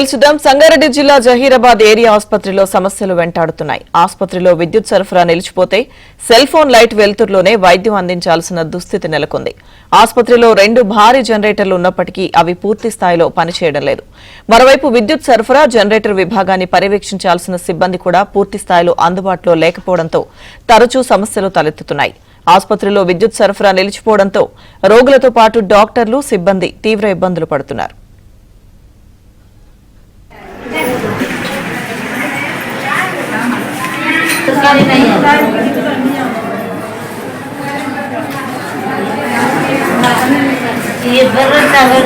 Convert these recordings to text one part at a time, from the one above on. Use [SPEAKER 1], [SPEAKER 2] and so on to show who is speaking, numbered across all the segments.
[SPEAKER 1] సంగారెడ్డి జిల్లా జహీరాబాద్ ఏరియా ఆసుపత్రిలో సమస్యలు వెంటాడుతున్నాయి. ఆసుపత్రిలో విద్యుత్ సరఫరా నిలిచిపోతే సెల్ ఫోన్ లైట్ వెలుతురులోనే వైద్యం అందించాల్సిన దుస్థితి నెలకొంది. ఆసుపత్రిలో 2 భారీ జనరేటర్లు ఉన్నప్పటికీ అవి పూర్తి స్థాయిలో పనిచేయడం లేదు. మరోవైపు విద్యుత్ సరఫరా జనరేటర్ విభాగాన్ని పర్యవేక్షించాల్సిన సిబ్బంది కూడా పూర్తి స్థాయిలో అందుబాటులో లేకపోవడంతో తరచూ సమస్యలు తలెత్తుతున్నాయి. ఆసుపత్రిలో విద్యుత్ సరఫరా నిలిచిపోవడంతో రోగులతో పాటు డాక్టర్లు, సిబ్బంది తీవ్ర ఇబ్బందులు పడుతున్నారు.
[SPEAKER 2] ये बरसा वो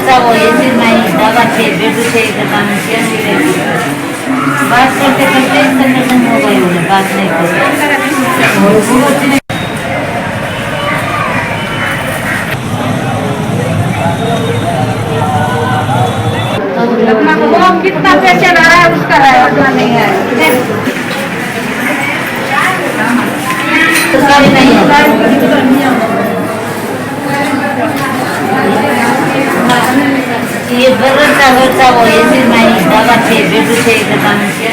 [SPEAKER 2] ऐसे नहीं दवा से बेड से काम किया बात करते करते संगठन हो गई उन्हें बात नहीं करते वो कितना पेशेंट आ रहा है उसका है उतना नहीं है सरकारी नहीं है ये बरसा वो ऐसे नहीं दवा से बेड से काम किया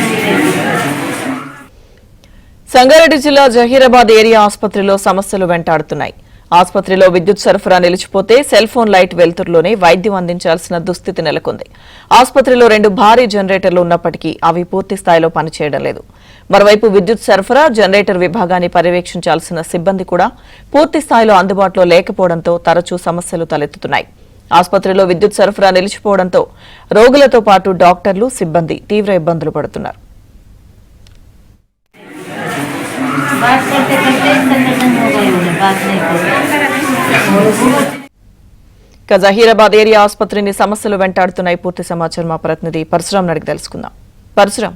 [SPEAKER 1] సంగారెడ్డి జిల్లా జహీరాబాద్ ఏరియా ఆసుపత్రిలో సమస్యలు వెంటాడుతున్నాయి. ఆసుపత్రిలో విద్యుత్ సరఫరా నిలిచిపోతే సెల్ ఫోన్ లైట్ వెలుతురులోనే వైద్యం అందించాల్సిన దుస్థితి నెలకొంది. ఆసుపత్రిలో 2 భారీ జనరేటర్లు ఉన్నప్పటికీ అవి పూర్తి స్థాయిలో పనిచేయడం లేదు. మరోవైపు విద్యుత్ సరఫరా జనరేటర్ విభాగాన్ని పర్యవేక్షించాల్సిన సిబ్బంది కూడా పూర్తి స్థాయిలో అందుబాటులో లేకపోవడంతో తరచూ సమస్యలు తలెత్తుతున్నాయి. ఆసుపత్రిలో విద్యుత్ సరఫరా నిలిచిపోవడంతో రోగులతో పాటు డాక్టర్లు, సిబ్బంది తీవ్ర ఇబ్బందులు పడుతున్నారు. జహీరాబాద్ ఏరియా ఆసుపత్రిని సమస్యలు వెంటాడుతున్నాయి. పూర్తి సమాచారం మా ప్రతినిధి పరశురాం అడిగి తెలుసుకుందాం. పరశురాం,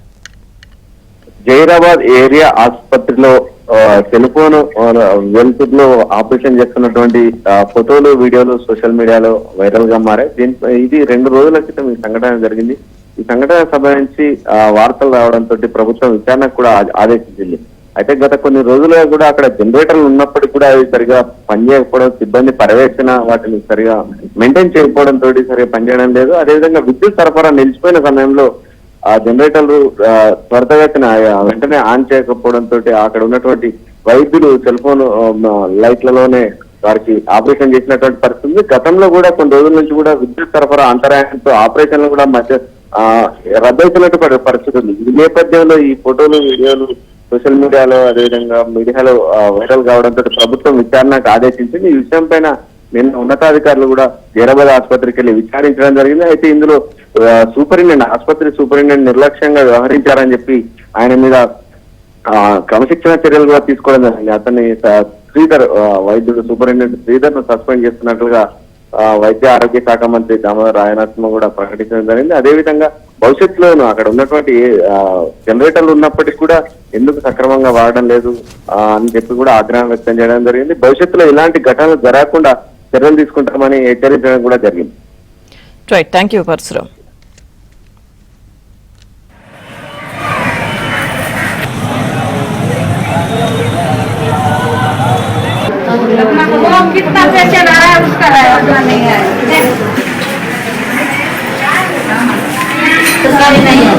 [SPEAKER 3] జహీరాబాద్ ఏరియా ఆసుపత్రిలో టెలిఫోన్ వెలుతురులో ఆపరేషన్ చేస్తున్నటువంటి ఫోటోలు, వీడియోలు సోషల్ మీడియాలో వైరల్ గా మారాయి. ఇది 2 రోజుల క్రితం ఈ సంఘటన జరిగింది. ఈ సంఘటన సంబంధించి వార్తలు రావడంతో ప్రభుత్వం విచారణకు కూడా ఆదేశించింది. అయితే గత కొన్ని రోజులుగా కూడా అక్కడ జనరేటర్లు ఉన్నప్పటికీ కూడా అవి సరిగా పనిచేయకపోవడం, సిబ్బంది పర్యవేక్షణ వాటిని సరిగా మెయింటైన్ చేయకపోవడంతో సరిగా పనిచేయడం లేదు. అదేవిధంగా విద్యుత్ సరఫరా నిలిచిపోయిన సమయంలో ఆ జనరేటర్లు త్వరితగతిన వెంటనే ఆన్ చేయకపోవడంతో అక్కడ ఉన్నటువంటి వైద్యులు సెల్ ఫోన్ లైట్లలోనే వారికి ఆపరేషన్ చేసినటువంటి పరిస్థితి. గతంలో కూడా కొన్ని రోజుల నుంచి కూడా విద్యుత్ సరఫరా అంతరాయంతో ఆపరేషన్లు కూడా మధ్య రద్దవుతున్నట్టు పరిస్థితి ఉంది. ఈ నేపథ్యంలో ఈ ఫోటోలు, వీడియోలు సోషల్ మీడియాలో అదేవిధంగా మీడియాలో వైరల్ కావడంతో ప్రభుత్వం విచారణకు ఆదేశించింది. ఈ విషయం పైన నిన్న ఉన్నతాధికారులు కూడా జహీరాబాద్ ఆసుపత్రికి వెళ్ళి విచారించడం జరిగింది. అయితే ఇందులో ఆసుపత్రి సూపరింటెండెంట్ నిర్లక్ష్యంగా వ్యవహరించారని చెప్పి ఆయన మీద క్రమశిక్షణ చర్యలు కూడా తీసుకోవడం జరిగింది. అతన్ని శ్రీధర్, వైద్యుడు సూపరింటెండెంట్ శ్రీధర్ ను సస్పెండ్ చేస్తున్నట్లుగా వైద్య ఆరోగ్య శాఖ మంత్రి దామోదర్ రాయనరసింహ కూడా ప్రకటించడం జరిగింది. అదేవిధంగా భవిష్యత్తులోనూ అక్కడ ఉన్నటువంటి జనరేటర్లు ఉన్నప్పటికీ కూడా ఎందుకు సక్రమంగా వాడడం లేదు అని చెప్పి కూడా ఆగ్రహం వ్యక్తం చేయడం జరిగింది. భవిష్యత్తులో ఇలాంటి ఘటనలు జరగకుండా చర్యలు తీసుకుంటామని హెచ్చరించడం కూడా జరిగింది.
[SPEAKER 1] Right, thank you Parashuram.
[SPEAKER 2] कितना पेशेंट आ रहा है उसका है उतना नहीं है सरकारी नहीं है